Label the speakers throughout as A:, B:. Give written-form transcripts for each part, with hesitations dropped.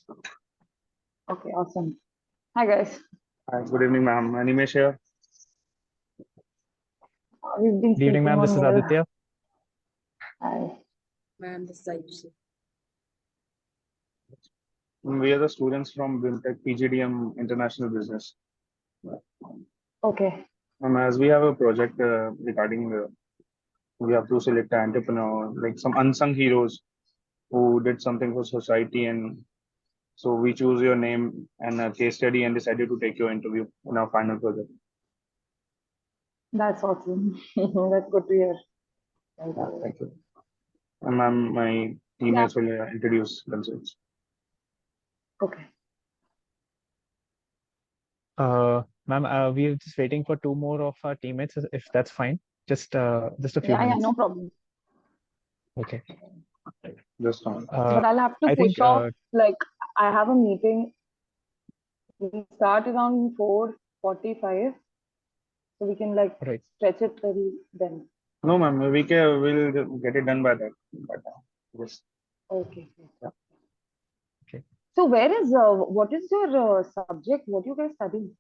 A: Okay, awesome. Hi guys.
B: Hi, good evening, ma'am. Animesh here.
A: We've been
C: Good evening,
A: speaking
C: ma'am. This
A: on
C: is
A: hold.
C: Aditya.
A: Hi.
D: Ma'am, this is Ayushi.
B: We are the students from BIMTech PGDM International Business.
A: Okay.
B: As we have a project regarding we have to select an entrepreneur, like some unsung heroes who did something for society, and so we choose your name and a case study and decided to take your interview in our final project.
A: That's awesome. That's good to hear. Thank
B: Yeah,
A: you.
B: thank you. And ma'am, my teammates will introduce themselves.
A: Okay.
C: Ma'am, we're just waiting for two more of our teammates, if that's fine. Just a few
A: Yeah,
C: minutes.
A: no problem.
C: Okay.
B: Just on.
A: But I'll have to
C: I think
A: push off. Like, I have a meeting. We start around 4:45, so we can like
C: right.
A: stretch it till then.
B: No, ma'am, we'll get it done by that. Yes.
A: Okay.
B: Yeah.
C: Okay.
A: So what is your subject? What you guys studying?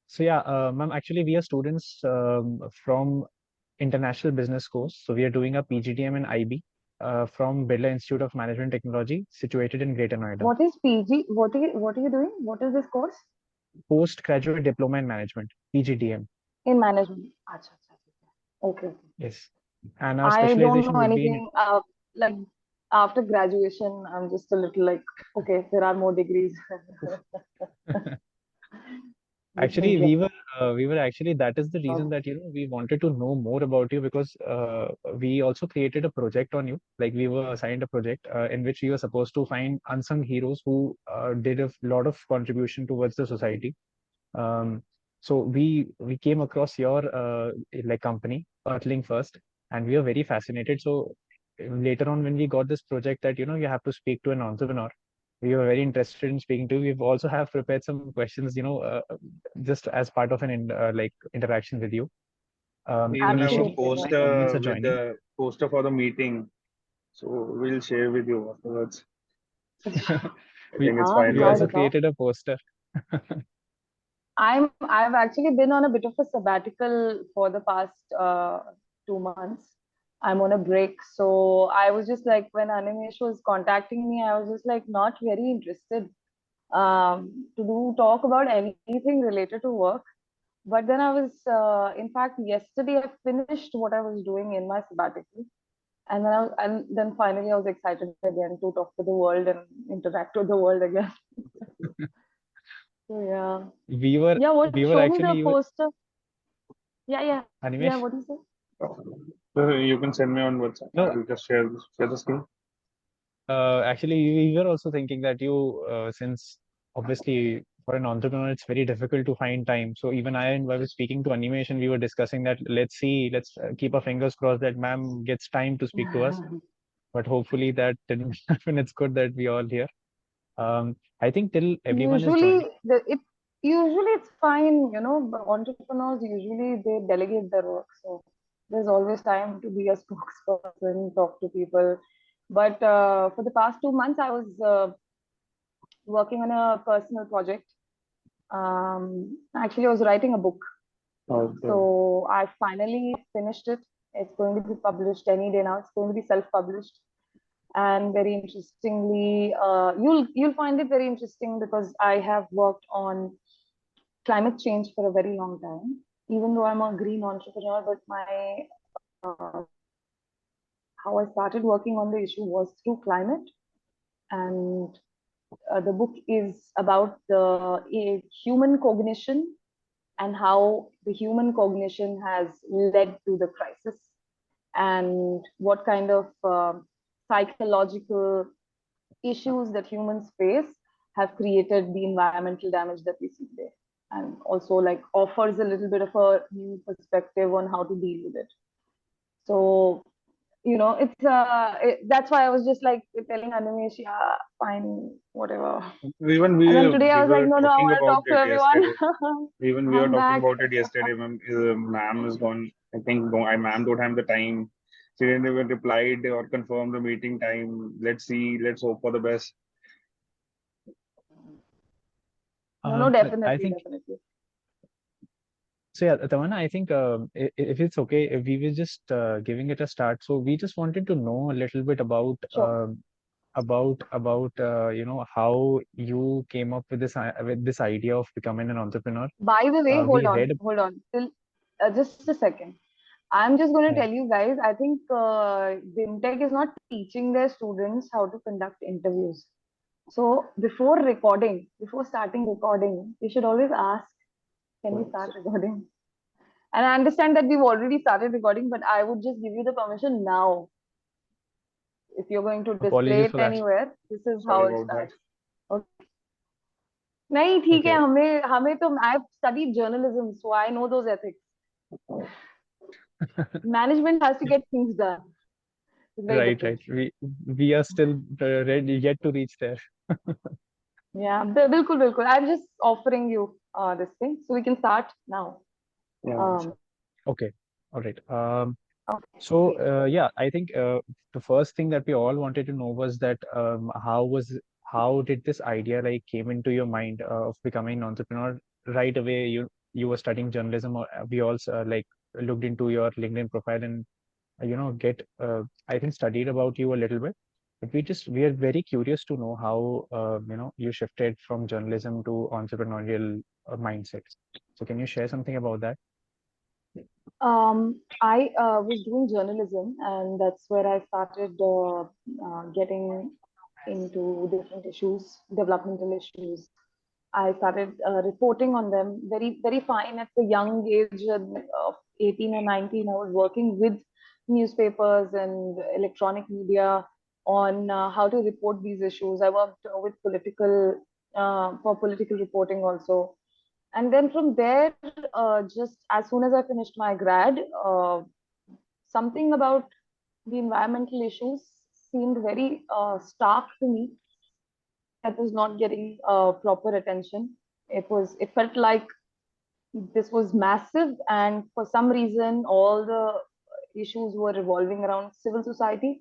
C: So yeah, ma'am, actually we are students from International Business course. So we are doing a PGDM and IB from Birla Institute of Management Technology, situated in Greater Noida.
A: What is PG? What are you doing? What is this course?
C: Postgraduate Diploma in Management, PGDM.
A: In management. Achha. Okay.
C: Yes. And our
A: I don't
C: specialization
A: know
C: would be in
A: anything. Like after graduation, I'm just a little like, okay, there are more degrees.
C: Actually, we were actually, that is the
A: Oh.
C: reason that, we wanted to know more about you, because we also created a project on you. Like, we were assigned a project in which we were supposed to find unsung heroes who did a lot of contribution towards the society. So we came across your like company, Earthling, first, and we were very fascinated. So later on, when we got this project that, you have to speak to an entrepreneur, we were very interested in speaking to you. We've also have prepared some questions, just as part of an like interaction with you.
B: We even have a
C: Initially,
B: poster
C: are
B: with
C: joining.
B: the poster for the meeting, so we'll share with you afterwards. I think it's fine.
C: We also created a poster.
A: I've actually been on a bit of a sabbatical for the past 2 months. I'm on a break, so I was just like, when Animesh was contacting me, I was just like not very interested to talk about anything related to work. But then I was, in fact, yesterday I finished what I was doing in my sabbatical, and then finally I was excited again to talk to the world and interact with the world again. So yeah.
C: We were
A: Show me
C: actually
A: the poster. Yeah.
C: Animesh.
A: Yeah, what do you say?
B: You can send me on WhatsApp.
C: No.
B: I'll just share the screen.
C: Actually, we were also thinking that since obviously for an entrepreneur, it's very difficult to find time. So even I was speaking to Animation, we were discussing that let's keep our fingers crossed that ma'am gets time to speak to us. But hopefully that didn't happen. It's good that we all here. I think till everyone is joined.
A: Usually it's fine, but entrepreneurs usually they delegate their work. So there's always time to be a spokesperson, talk to people. But for the past 2 months, I was working on a personal project. Actually, I was writing a book.
B: Okay.
A: So I finally finished it. It's going to be published any day now. It's going to be self-published. And very interestingly, you'll find it very interesting because I have worked on climate change for a very long time. Even though I'm a green entrepreneur, but how I started working on the issue was through climate, and the book is about the human cognition and how the human cognition has led to the crisis, and what kind of psychological issues that humans face have created the environmental damage that we see today, and also like offers a little bit of a new perspective on how to deal with it. So it's that's why I was just like telling Animesh, yeah, fine, whatever.
B: Even
A: and then today I was like,
B: were
A: no, I
B: talking
A: want to
B: about
A: talk to
B: it
A: everyone.
B: yesterday. Even we were
A: I'm
B: talking
A: back.
B: about it yesterday. Ma'am is gone. I think ma'am don't have the time. She didn't even replied or confirm the meeting time. Let's see. Let's hope for the best.
A: No,
C: I
A: definitely,
C: think
A: definitely.
C: so. Yeah, Tamanna, I think if it's okay, if we were just giving it a start. So we just wanted to know a little bit
A: Sure.
C: about how you came up with this idea of becoming an entrepreneur.
A: By the way,
C: We read.
A: hold on. Till just a second. I'm just going to
C: Yeah.
A: tell you guys. I think BIMTech is not teaching their students how to conduct interviews. So before starting recording, you should always ask, "Can we start recording?" And I understand that we've already started recording, but I would just give you the permission now. If you're going to display
C: Apologies
A: it
C: for that.
A: anywhere, this is
B: Sorry
A: how it
B: about that.
A: starts. Okay. नहीं ठीक है
C: Okay.
A: हमें हमें तो I've studied journalism, so I know those ethics. Management has to get things done. It's very
C: Right,
A: different.
C: right. We are still ready yet to reach there.
A: Yeah, बिल्कुल बिल्कुल. I'm just offering you this thing, so we can start now.
B: Yeah,
A: Um,
B: sure.
C: Okay. All right.
A: okay,
C: So
A: great.
C: yeah, I think the first thing that we all wanted to know was that how did this idea like came into your mind of becoming an entrepreneur right away? You were studying journalism, or we also like looked into your LinkedIn profile and get I think studied about you a little bit. But we are very curious to know how you shifted from journalism to entrepreneurial mindset. So can you share something about that?
A: I was doing journalism, and that's where I started getting into different issues, developmental issues. I started reporting on them very fine at the young age of 18 or 19. I was working with newspapers and electronic media on how to report these issues. I worked with for political reporting also. And then from there, just as soon as I finished my grad, something about the environmental issues seemed very stark to me, that was not getting proper attention. It felt like this was massive, and for some reason, all the issues were revolving around civil society,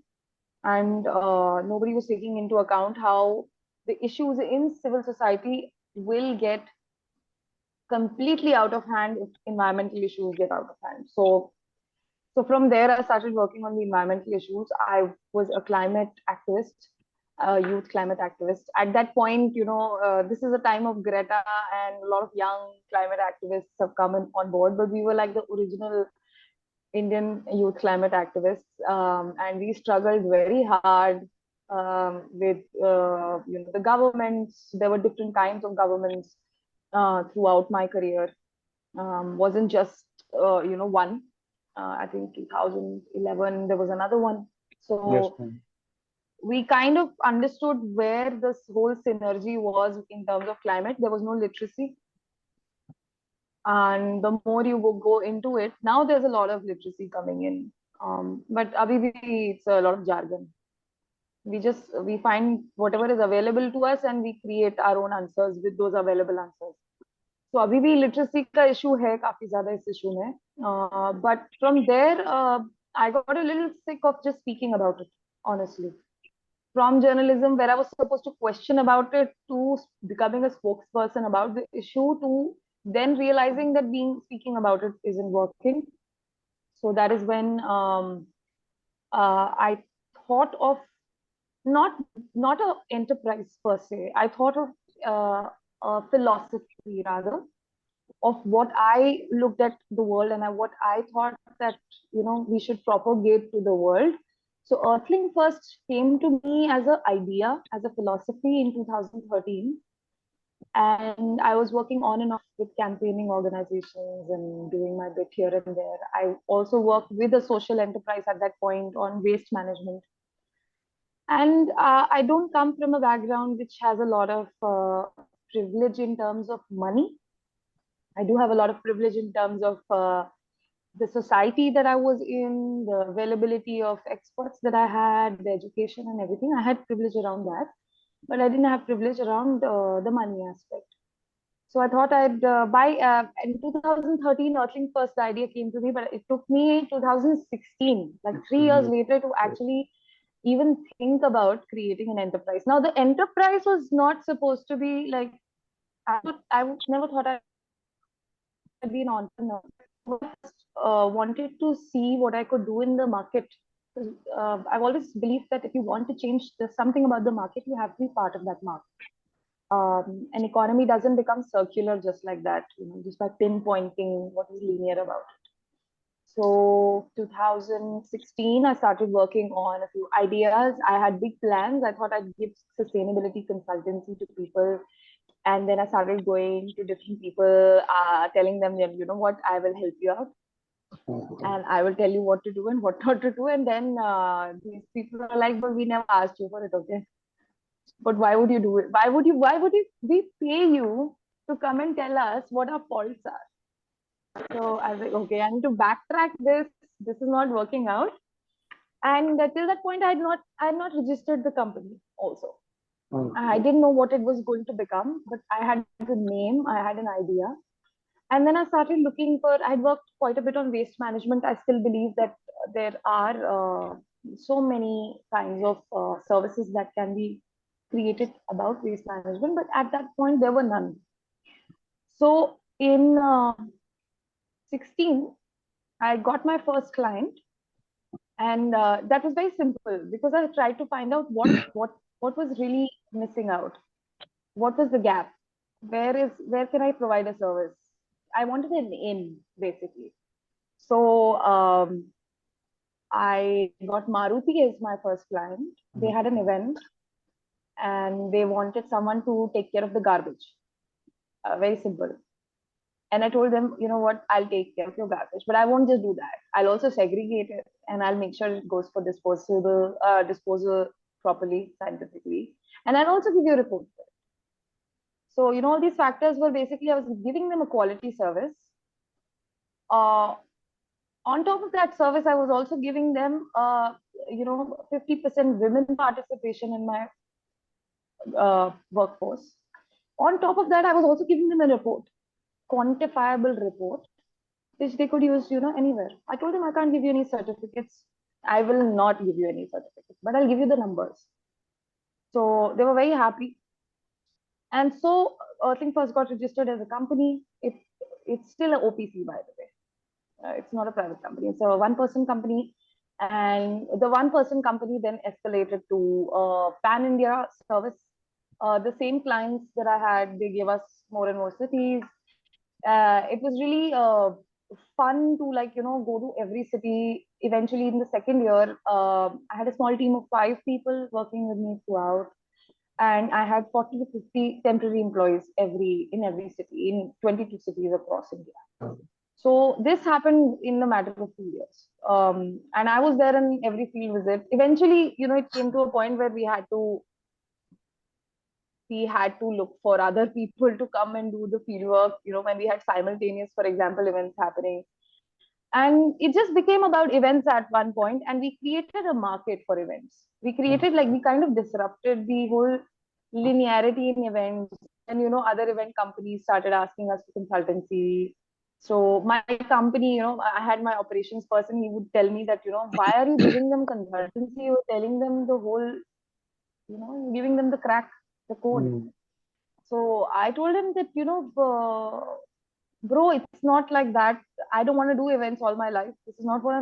A: and nobody was taking into account how the issues in civil society will get completely out of hand if environmental issues get out of hand. So from there, I started working on the environmental issues. I was a climate activist, a youth climate activist. At that point, this is a time of Greta, and a lot of young climate activists have come on board. But we were like the original Indian youth climate activists, and we struggled very hard with the governments. There were different kinds of governments throughout my career. Wasn't just one. I think 2011 there was another one.
B: Yes,
A: So
B: ma'am.
A: we kind of understood where this whole synergy was in terms of climate. There was no literacy, and the more you go into it, now there's a lot of literacy coming in. But abhi bhi, it's a lot of jargon. We find whatever is available to us, and we create our own answers with those available answers. तो अभी भी literacy का issue है काफी ज्यादा इस issue में but from there I got a little sick of just speaking about it, honestly. From journalism, where I was supposed to question about it, to becoming a spokesperson about the issue, to then realizing that being speaking about it isn't working. So that is when I thought of not not a enterprise per se. I thought of a philosophy rather, of what I looked at the world, and what I thought that we should propagate to the world. So Earthling first came to me as an idea, as a philosophy in 2013, and I was working on and off with campaigning organizations and doing my bit here and there. I also worked with a social enterprise at that point on waste management. And I don't come from a background which has a lot of privilege in terms of money. I do have a lot of privilege in terms of the society that I was in, the availability of experts that I had, the education and everything. I had privilege around that, but I didn't have privilege around the money aspect. So I thought I'd buy. In 2013, Earthling first, the idea came to me, but it took me 2016, like 3 years later, to actually even think about creating an enterprise. Now, the enterprise was not supposed to be like never thought I'd be an entrepreneur. I just wanted to see what I could do in the market. I've always believed that if you want to change something about the market, you have to be part of that market. An economy doesn't become circular just like that, just by pinpointing what is linear about it. So 2016, I started working on a few ideas. I had big plans. I thought I'd give sustainability consultancy to people. And then I started going to different people, telling them, you know what, I will help you out. And I will tell you what to do and what not to do. And then these people are like, but we never asked you for it, okay? But why would you do it? We pay you to come and tell us what our faults are? So I was like, okay, I need to backtrack this. This is not working out. And till that point, I had not registered the company also. I didn't know what it was going to become, but I had a name, I had an idea. And then I started looking for, I'd worked quite a bit on waste management. I still believe that there are so many kinds of services that can be created about waste management, but at that point, there were none. So in 16, I got my first client, and that was very simple because I tried to find out what was really missing out. What was the gap? Where can I provide a service? I wanted an in basically. So I got Maruti as my first client. They had an event and they wanted someone to take care of the garbage. Very simple. And I told them, you know what, I'll take care of your garbage, but I won't just do that. I'll also segregate it and I'll make sure it goes for disposal properly, scientifically. And I'll also give you a report. So, all these factors were basically, I was giving them a quality service. On top of that service, I was also giving them, 50% women participation in my workforce. On top of that, I was also giving them a report, quantifiable report, which they could use, anywhere. I told them I can't give you any certificates. I will not give you any certificates, but I'll give you the numbers. So they were very happy. And so Earthling first got registered as a company. It's still an OPC, by the way. It's not a private company. It's a one-person company. And the one-person company then escalated to pan-India service. The same clients that I had, they gave us more and more cities. It was really fun to go to every city. Eventually, in the second year, I had a small team of 5 people working with me throughout, and I had 40 to 50 temporary employees in every city in 22 cities across India. So this happened in a matter of 2 years, and I was there in every field visit. Eventually, it came to a point where we had to look for other people to come and do the field work. When we had simultaneous, for example, events happening, and it just became about events at one point, and we created a market for events. We kind of disrupted the whole linearity in events, and other event companies started asking us for consultancy. So my company, I had my operations person. He would tell me that, why are you giving them consultancy? You're telling them the whole, giving them the crack, the code. So I told him that, bro, it's not like that. I don't want to do events all my life. This is not what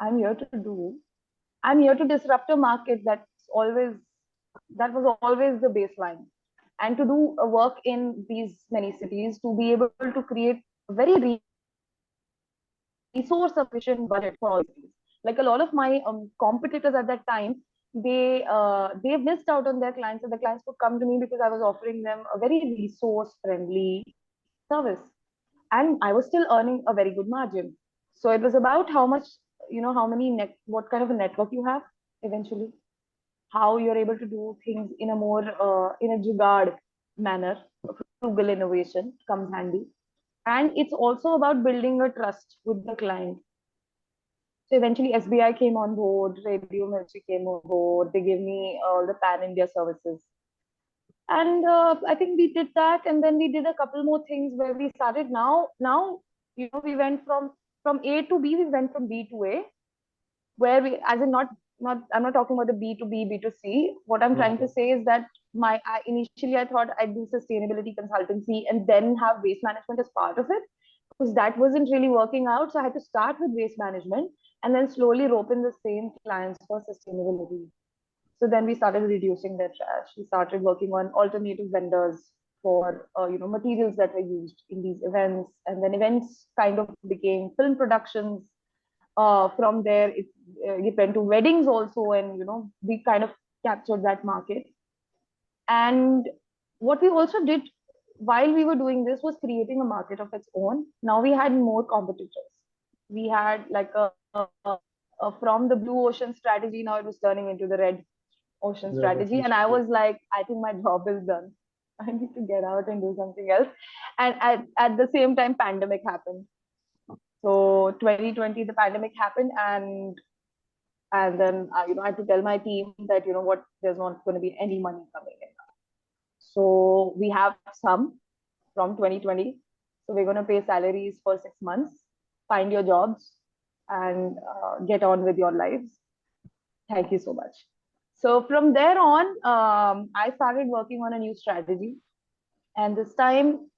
A: I'm here to do. I'm here to disrupt a market that was always the baseline. And to do a work in these many cities, to be able to create a very resource efficient budget for all cities. Like a lot of my competitors at that time, they missed out on their clients, and the clients would come to me because I was offering them a very resource friendly service, and I was still earning a very good margin. So it was about how much, what kind of a network you have eventually, how you're able to do things in a more in a jugaad manner. Frugal innovation comes handy, and it's also about building a trust with the client. So eventually SBI came on board, Radio Military came on board. They gave me all the pan India services. And I think we did that, and then we did a couple more things where we started. Now, we went from A to B. We went from B to A, where we, as in not I'm not talking about the B to B, B to C. What I'm trying to say is that initially I thought I'd do sustainability consultancy and then have waste management as part of it, because that wasn't really working out. So I had to start with waste management and then slowly rope in the same clients for sustainability. So then we started reducing their trash. We started working on alternative vendors for materials that were used in these events, and then events kind of became film productions. From there, it went to weddings also, and we kind of captured that market. And what we also did while we were doing this was creating a market of its own. Now we had more competitors. We had like from the blue ocean strategy, now it was turning into the red ocean strategy. And I was like, I think my job is done. I need to get out and do something else. And at the same time, pandemic happened. So 2020, the pandemic happened, and then I had to tell my team that what, there's not going to be any money coming in. So we have some from 2020. So we're going to pay salaries for 6 months, find your jobs, and get on with your lives. Thank you so much. So from there on, I started working on a new strategy. And this time,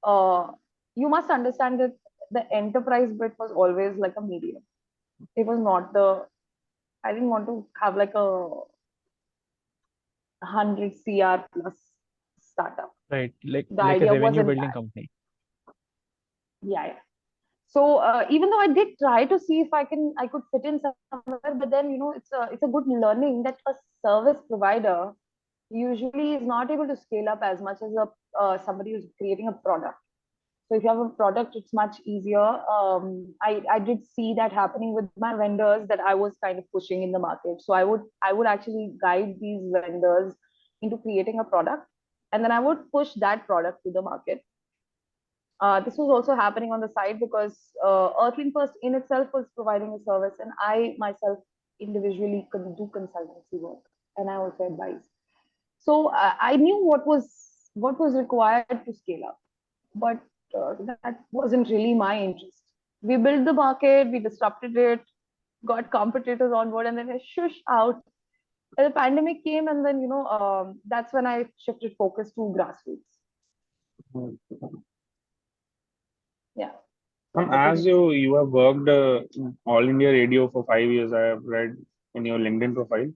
A: you must understand that the enterprise bit was always like a medium. It was not I didn't want to have like a 100 CR plus startup.
C: Right, like
A: The
C: a
A: idea
C: revenue
A: wasn't
C: building
A: that.
C: company.
A: Yeah. So even though I did try to see if I could fit in somewhere, but then it's a good learning that a service provider usually is not able to scale up as much as somebody who's creating a product. So if you have a product, it's much easier. I did see that happening with my vendors, that I was kind of pushing in the market. So I would actually guide these vendors into creating a product, and then I would push that product to the market. This was also happening on the side because Earthling first in itself was providing a service, and I myself individually could do consultancy work, and I also advise. So I knew what was required to scale up, but that wasn't really my interest. We built the market, we disrupted it, got competitors on board, and then I shush out. And the pandemic came, and then that's when I shifted focus to grassroots. Yeah.
B: As you have worked All India Radio for 5 years, I have read in your LinkedIn profile.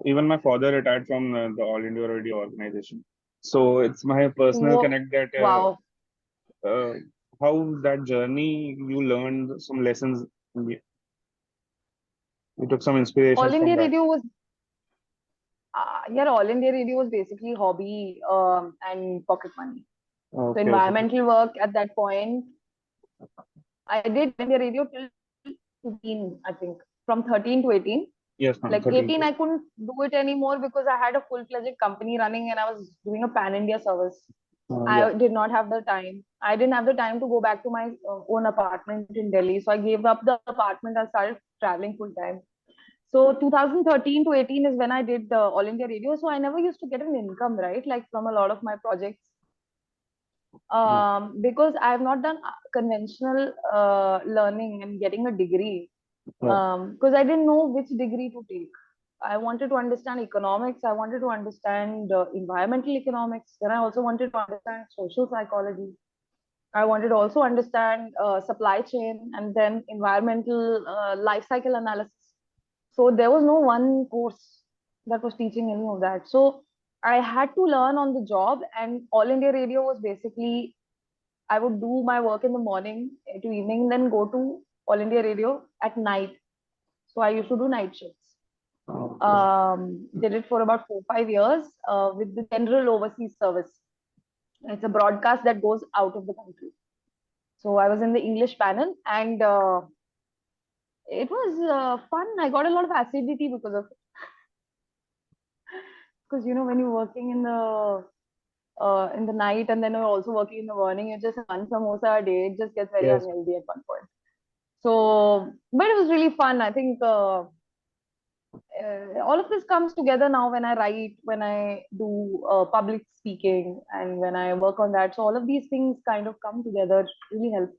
B: Even my father retired from the All India Radio organization. So it's my personal connect that
A: Wow.
B: how that journey you learned some lessons. You took some inspiration
A: All
B: from
A: India
B: that.
A: Radio was All India Radio was basically hobby and pocket money. So
B: Okay,
A: environmental work at that point, I did All India Radio till 15, I think, from 13 to 18.
B: yes, ma'am.
A: Like
B: 13.
A: 18, I couldn't do it anymore because I had a full-fledged company running and I was doing a pan-India service. I did not have the time. I didn't have the time to go back to my own apartment in Delhi. So I gave up the apartment and started traveling full time. So 2013 to 18 is when I did the All India Radio. So I never used to get an income, right? Like from a lot of my projects. Because I have not done conventional learning and getting a degree. Because I didn't know which degree to take. I wanted to understand economics. I wanted to understand environmental economics. Then I also wanted to understand social psychology. I wanted to also understand supply chain and then environmental life cycle analysis. So there was no one course that was teaching any of that. So I had to learn on the job, and All India Radio was basically, I would do my work in the morning to evening, then go to All India Radio at night. So I used to do night shifts. Did it for about 4 5 years with the General Overseas Service. It's a broadcast that goes out of the country. So I was in the English panel, and it was fun. I got a lot of acidity because of it. Because when you're working in the night and then you're also working in the morning, you just one samosa a day. It just gets very
B: Yes.
A: unhealthy at one point. So, but it was really fun. I think all of this comes together now when I write, when I do public speaking, and when I work on that. So all of these things kind of come together, really help.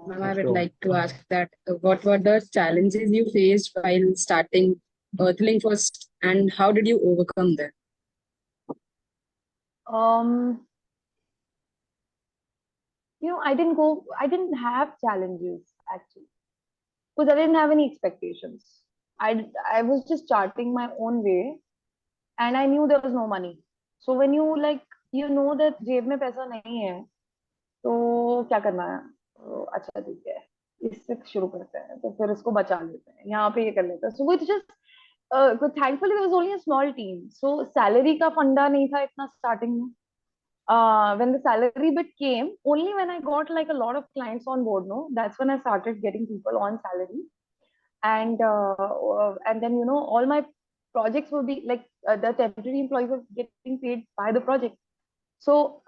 D: Ma'am, I would like to ask that what were the challenges you faced while starting Earthling first, and how did you overcome that?
A: Um, I didn't have challenges actually, because I didn't have any expectations. I was just charting my own way, and I knew there was no money. So when you like, that जेब में पैसा नहीं है, तो क्या करना है? तो अच्छा ठीक है, इससे शुरू करते हैं, तो फिर इसको बचा लेते हैं, यहाँ पे ये कर लेते हैं. So it's just thankfully there was only a small team, so salary का फंडा नहीं था इतना starting में. When the salary bit came, only when I got like a lot of clients on board, no, that's when I started getting people on salary. And then all my projects will be like, the temporary employees were getting paid by the project. So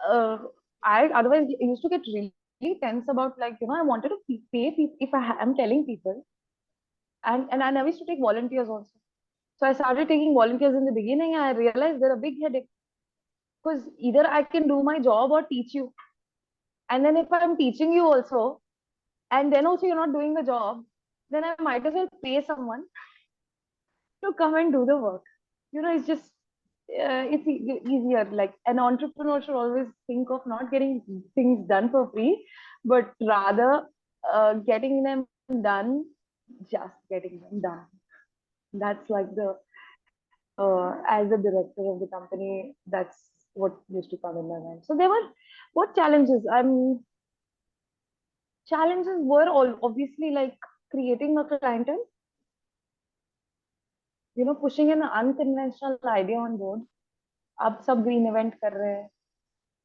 A: I otherwise used to get really tense about, like, I wanted to pay people if I'm telling people. And I never used to take volunteers also. So I started taking volunteers in the beginning, and I realized they're a big headache, because either I can do my job or teach you. And then if I'm teaching you also, and then also you're not doing the job, then I might as well pay someone to come and do the work. It's just easier. Like, an entrepreneur should always think of not getting things done for free, but rather getting them done, just getting them done. That's like the as a director of the company, that's what used to come in my mind. So there were what challenges? Challenges were all obviously like creating a clientele, pushing an unconventional idea on board. अब सब green event कर रहे हैं,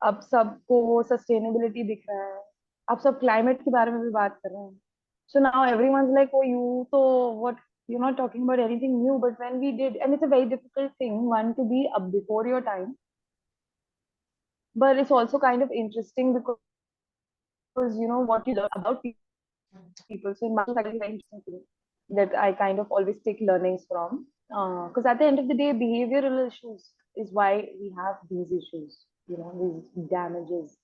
A: अब सबको sustainability दिख रहा है, अब सब क्लाइमेट के बारे में भी बात कर रहे हैं. So now everyone's like, oh, what, you're not talking about anything new. But when we did, and it's a very difficult thing, one, to be up before your time, but it's also kind of interesting because what you learn about people. So in my case, very interesting thing that I kind of always take learnings from. Because at the end of the day, behavioral issues is why we have these issues, these damages.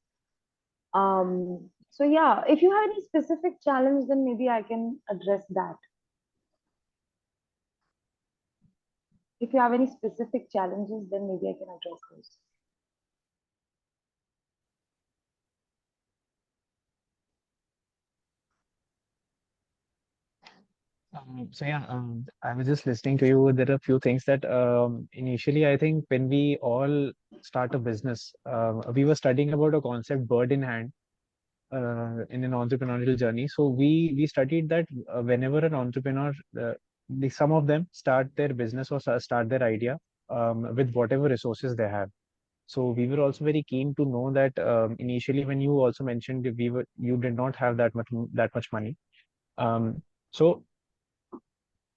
A: So yeah, if you have any specific challenge, then maybe I can address that. If you have any specific challenges, then maybe I can address those.
C: So yeah, I was just listening to you. There are a few things that initially I think when we all start a business, we were studying about a concept bird in hand in an entrepreneurial journey. So we studied that whenever an entrepreneur, some of them start their business or start their idea with whatever resources they have. So we were also very keen to know that initially when you also mentioned that you did not have that much money. So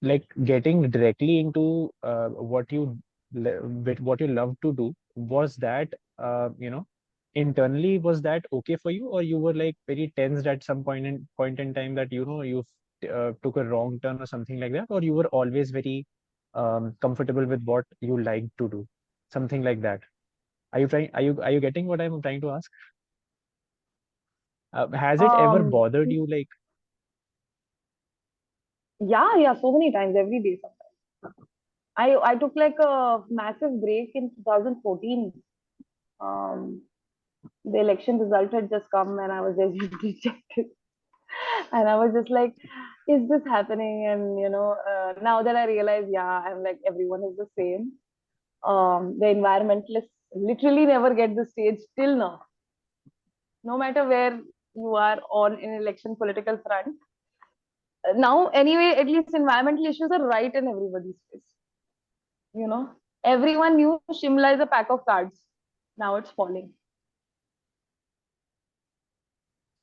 C: like getting directly into what you love to do, was that internally, was that okay for you, or you were like very tensed at some point in time that you took a wrong turn or something like that, or you were always very comfortable with what you like to do, something like that? Are you getting what I'm trying to ask? Has it ever
A: Um,
C: bothered you, like?
A: yeah, so many times, every day sometimes. I took like a massive break in 2014. Um, the election result had just come, and I was just rejected. And I was just like, is this happening? And now that I realize, yeah, I'm like, everyone is the same. The environmentalists literally never get the stage till now. No matter where you are on an election political front. Now, anyway, at least environmental issues are right in everybody's face. Everyone knew Shimla is a pack of cards. Now it's falling.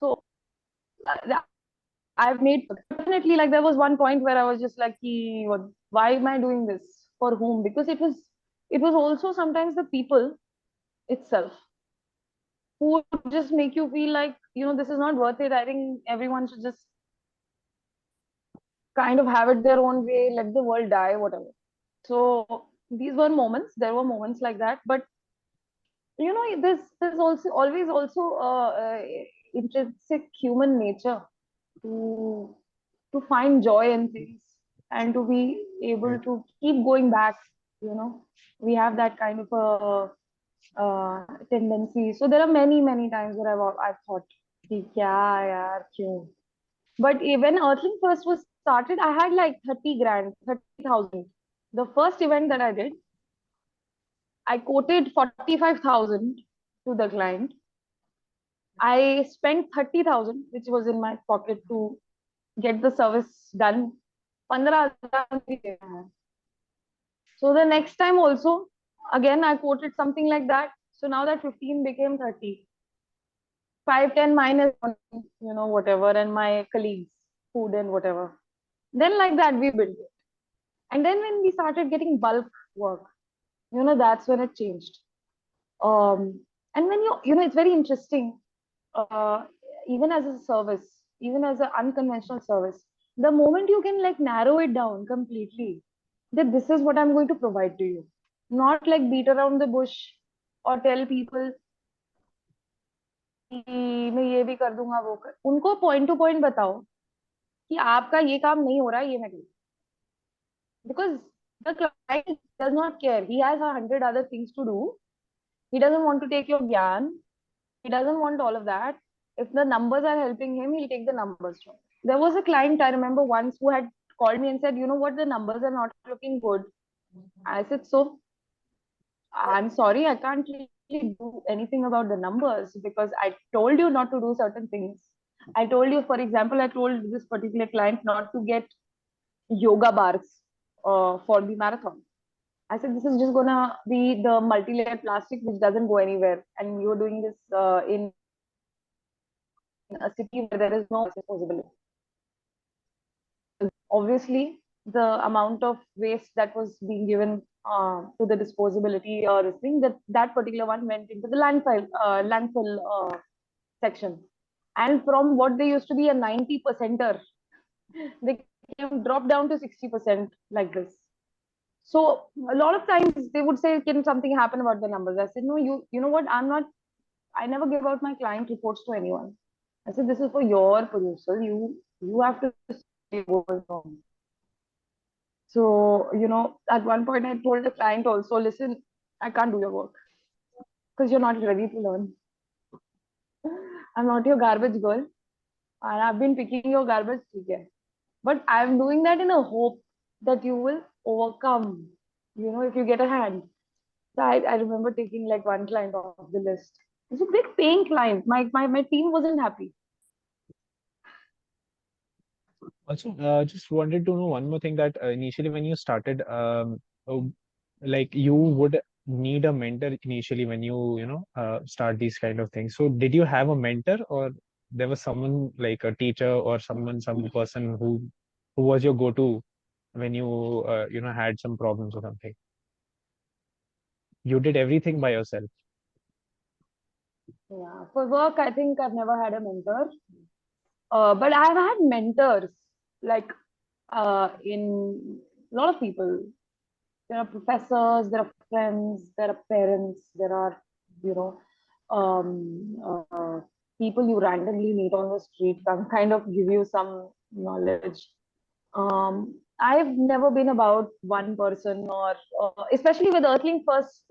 A: So I've made, definitely, like, there was one point where I was just like, why am I doing this? For whom? Because it was also sometimes the people itself who would just make you feel like, this is not worth it. I think everyone should just kind of have it their own way, let the world die, whatever. So these were moments. There were moments like that, but there's also always also intrinsic human nature to find joy in things, and to be able to keep going back. We have that kind of a tendency. So there are many times where I've thought, कि क्या यार क्यों? But when Earthling first was started, I had like 30 grand, 30,000. The first event that I did, I quoted 45,000 to the client. I spent 30,000, which was in my pocket to get the service done. 15,000 भी देना है. So the next time also, again, I quoted something like that. So now that 15 became 30. 5, 10 minus, whatever, and my colleagues, food and whatever. Then like that, we built it. And then when we started getting bulk work, that's when it changed. And when it's very interesting, uh, even as a service, even as an unconventional service, the moment you can like narrow it down completely, that this is what I'm going to provide to you, not like beat around the bush or tell people कि मैं ये भी कर दूंगा वो कर उनको point two point बताओ कि आपका ये काम नहीं हो रहा है ये मैं करूँ because the client does not care, he has 100 other things to do, he doesn't want to take your gyan, he doesn't want all of that. If the numbers are helping him, he'll take the numbers from. There was a client I remember once who had called me and said, you know what, the numbers are not looking good. I said, so I'm sorry, I can't really do anything about the numbers because I told you not to do certain things. I told you, for example, I told this particular client not to get yoga bars for the marathon. I said, this is just gonna be the multi-layer plastic which doesn't go anywhere. And you're doing this in a city where there is no disposability. Obviously, the amount of waste that was being given to the disposability or this thing, that particular one went into the landfill section. And from what they used to be a 90%er, they dropped down to 60% like this. So a lot of times they would say, can something happen about the numbers? I said, no, you know what? I never give out my client reports to anyone. I said, this is for your perusal. You have to say what is wrong. So, at one point I told the client also, listen, I can't do your work because you're not ready to learn. I'm not your garbage girl. And I've been picking your garbage, but I'm doing that in a hope that you will overcome, if you get a hand. So I remember taking like one client off the list. It's a big paying client. My team wasn't happy.
C: Also, just wanted to know one more thing that initially when you started, like you would need a mentor initially when you start these kind of things. So did you have a mentor or there was someone like a teacher or some person who was your go-to when you had some problems or something? You did everything by yourself.
A: Yeah. For work, I think I've never had a mentor. But I've had mentors, like in a lot of people. There are professors, there are friends, there are parents, there are, you know, people you randomly meet on the street can kind of give you some knowledge. I've never been about one person or, especially with Earthling first,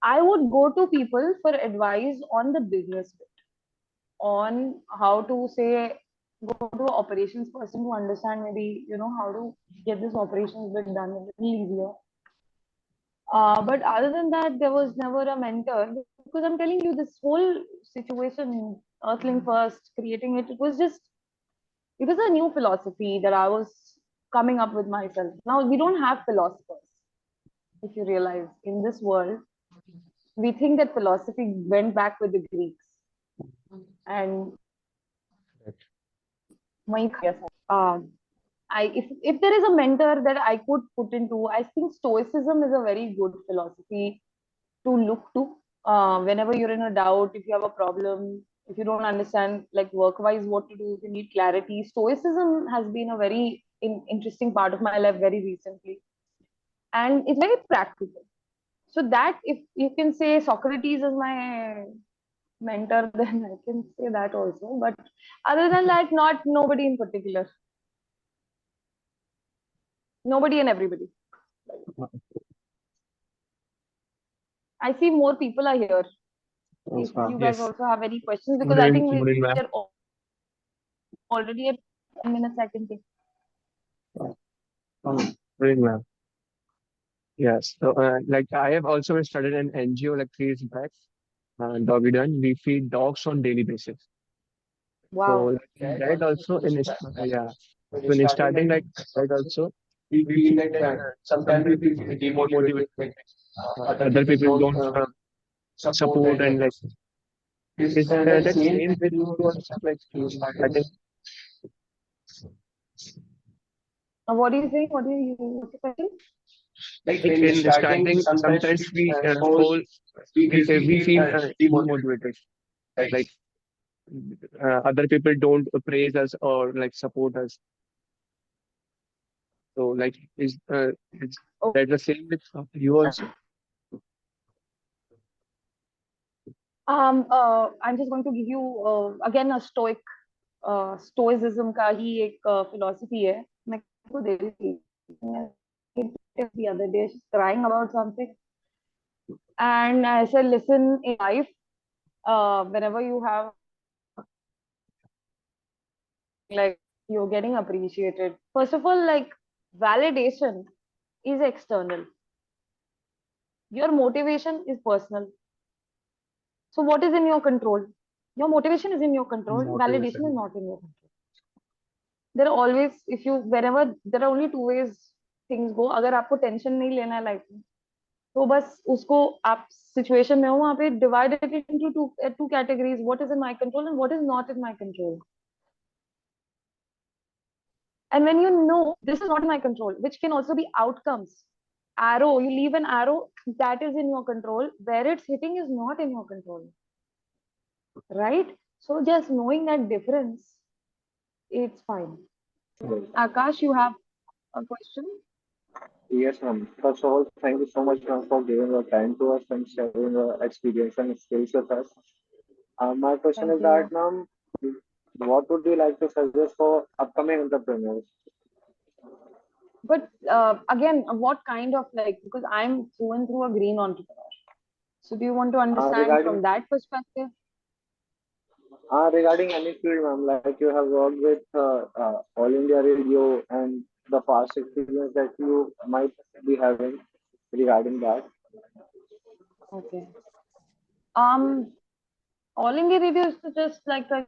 A: I would go to people for advice on the business bit, on how to say, go to an operations person to understand maybe, how to get this operations bit done a little easier. But other than that, there was never a mentor because I'm telling you, this whole situation, Earthling first, creating it, it was a new philosophy that I was coming up with myself. Now, we don't have philosophers, if you realize, in this world. We think that philosophy went back with the Greeks. And if there is a mentor that I could put into, I think Stoicism is a very good philosophy to look to whenever you're in a doubt, if you have a problem, if you don't understand like work-wise what to do, if you need clarity. Stoicism has been a very interesting part of my life very recently, and it's very practical. So that if you can say Socrates is my mentor, then I can say that also. But other than that, not nobody in particular. Nobody and everybody. I see more people are here. If you guys
C: Yes.
A: also have any questions, because I
E: Good
A: think
E: evening, ma'am.
A: we're already at 10 minutes, I can take.
E: Good evening, ma'am. Yes. So, like I have also studied an NGO like 3 years back, Doggy Done. We feed dogs on daily basis. So
A: Wow.
E: like, in that also yeah, when it's starting like that also, we feel that sometimes we feel demotivated. Like, other people don't support and like is that same with you also like I think
A: What do you think? What's the question?
E: like in the starting sometimes we we feel demotivated like other people don't praise us or like support us. So like is
A: Oh,
E: that the same with you also?
A: I'm just going to give you again a stoicism का ही एक philosophy है. मैं को दे रही थी. The other day she's crying about something, and I said, listen, in life, whenever you have like you're getting appreciated. First of all, like validation is external. Your motivation is personal. So what is in your control? Your motivation is in your control. Validation is
B: Motivation.
A: not in your control. There are always, if you whenever there are only two ways things go. अगर आपको tension नहीं लेना है life में, तो बस उसको आप सिचुएशन में हो वहां पे divide it into two categories. What is in my control and what is not in my control. And when you know this is not in my control, which can also be outcomes. Arrow, you leave an arrow that is in your control, where it's hitting is not in your control. Right? So just knowing that difference, it's fine. Akash, you have a question?
F: Yes, ma'am. First of all, thank you so much, ma'am, for giving your time to us and sharing your experience and skills with us. My question
A: Thank
F: is that,
A: you.
F: ma'am, what would you like to suggest for upcoming entrepreneurs?
A: But again, what kind of like, because I'm through and through a green entrepreneur. So do you want to understand
F: Regarding
A: from that perspective?
F: regarding any field, ma'am, like you have worked with All India Radio and the past experience that you might be having regarding that.
A: Okay. Um, All India Radio is just like a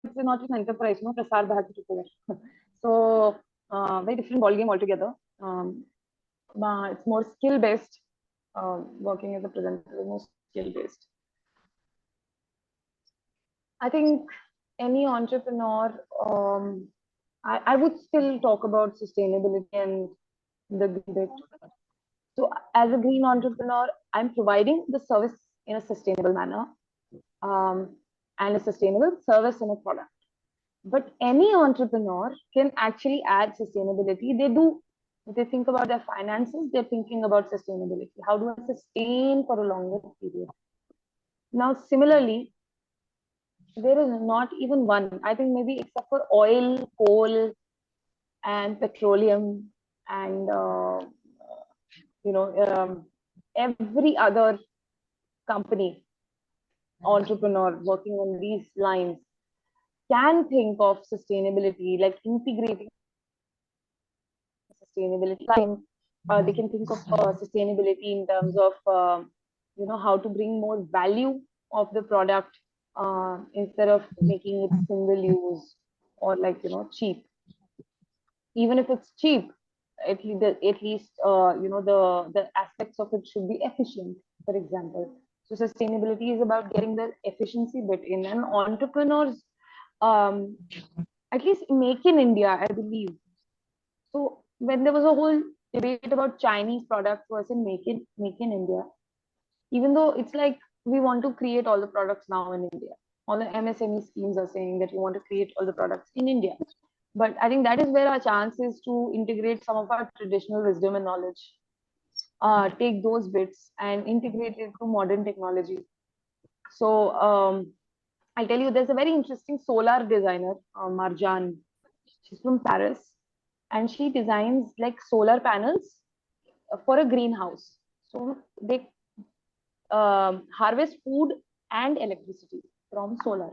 A: it's not an enterprise, no, Prasar Bharati took over. So, very different ball game altogether. It's more skill based. Working as a presenter is more skill based. I think any entrepreneur, I would still talk about sustainability and the green bit. So, as a green entrepreneur, I'm providing the service in a sustainable manner, um, and a sustainable service in a product. But any entrepreneur can actually add sustainability. They do. They think about their finances. They're thinking about sustainability. How do I sustain for a longer period? Now, similarly, there is not even one. I think maybe except for oil, coal, and petroleum, and you know, every other company entrepreneur working on these lines can think of sustainability, like integrating sustainability. They can think of sustainability in terms of how to bring more value of the product instead of making it single use or like cheap. Even if it's cheap, at least the aspects of it should be efficient. For example, so sustainability is about getting the efficiency bit in, and entrepreneurs, um, at least make in India, I believe. So when there was a whole debate about Chinese products versus make in India, even though it's like we want to create all the products now in India, all the MSME schemes are saying that we want to create all the products in India. But I think that is where our chance is to integrate some of our traditional wisdom and knowledge, take those bits and integrate it to modern technology. So I'll tell you, there's a very interesting solar designer, Marjan. She's from Paris. and she designs like solar panels for a greenhouse. So they harvest food and electricity from solar.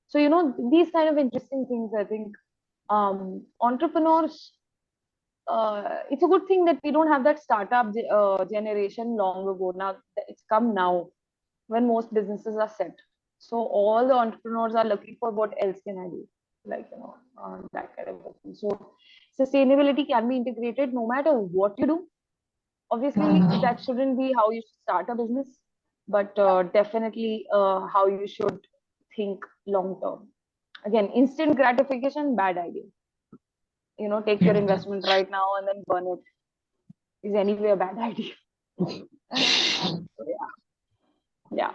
A: So these kind of interesting things. I think entrepreneurs. It's a good thing that we don't have that startup generation long ago. Now it's come now when most businesses are set. So all the entrepreneurs are looking for what else can I do, like that kind of thing. So sustainability can be integrated no matter what you do. Obviously, that shouldn't be how you should start a business, but definitely how you should think long term. Again, instant gratification, bad idea. Take your investment right now and then burn it is anyway a bad idea. So, yeah.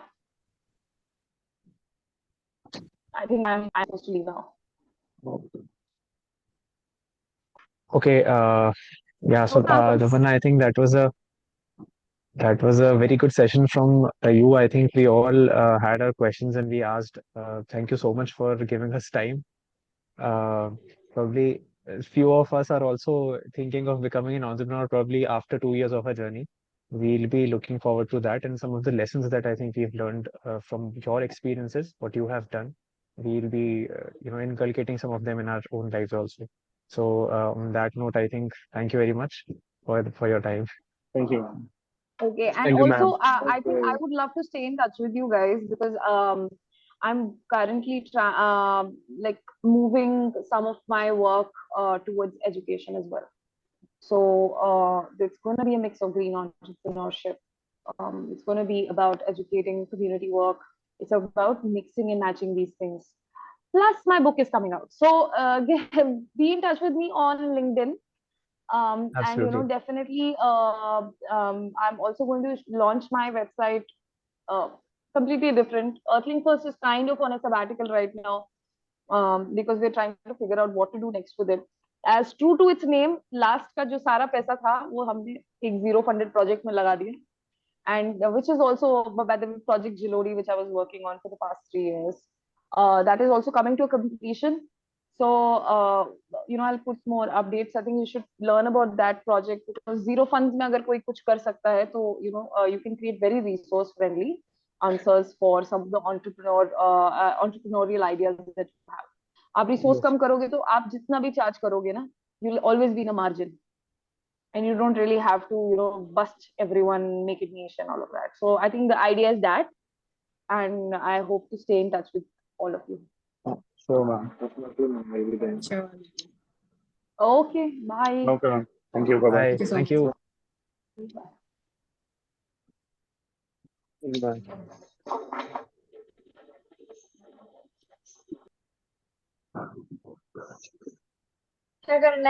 A: I think I'm supposed to leave now.
C: Okay. Yeah. So,
A: No problems.
C: Tamanna, I think that was a very good session from you. I think we all had our questions and we asked. Thank you so much for giving us time. Probably a few of us are also thinking of becoming an entrepreneur probably after 2 years of our journey. We'll be looking forward to that and some of the lessons that I think we've learned from your experiences, what you have done. We'll be, inculcating some of them in our own lives also. So on that note, I think thank you very much for your time.
B: Thank you, ma'am.
A: Okay, and
E: Thank you,
A: also
E: ma'am.
A: I think I would love to stay in touch with you guys because I'm currently like moving some of my work towards education as well. So it's going to be a mix of green entrepreneurship. It's going to be about educating community work. It's about mixing and matching these things. Plus, my book is coming out. So be in touch with me on LinkedIn. And
C: Absolutely.
A: definitely, I'm also going to launch my website uh, completely different. Earthling First is kind of on a sabbatical right now because we're trying to figure out what to do next with it. As true to its name, last का जो सारा पैसा था वो हमने एक zero funded project में लगा दिया, and which is also by the project Jilodi, which I was working on for the past 3 years. That is also coming to a completion. So, I'll put more updates. I think you should learn about that project because zero funds में अगर कोई कुछ कर सकता है तो you can create very resource friendly answers for some of the entrepreneurial ideas that you have. आप resource
B: Yes.
A: कम करोगे तो आप जितना भी चार्ज करोगे ना, you'll always be in a margin, and you don't really have to bust everyone, make it niche and all of that. So I think the idea is that, and I hope to stay in touch with all of you.
B: Sure, ma'am.
F: Definitely, ma'am. I'll be there.
D: Sure.
A: Okay, bye.
B: Okay, ma'am. Thank you. Bye bye.
C: Bye.
D: Thank you so
C: Thank
D: much.
C: you.
E: Bye.
A: क्या करना है?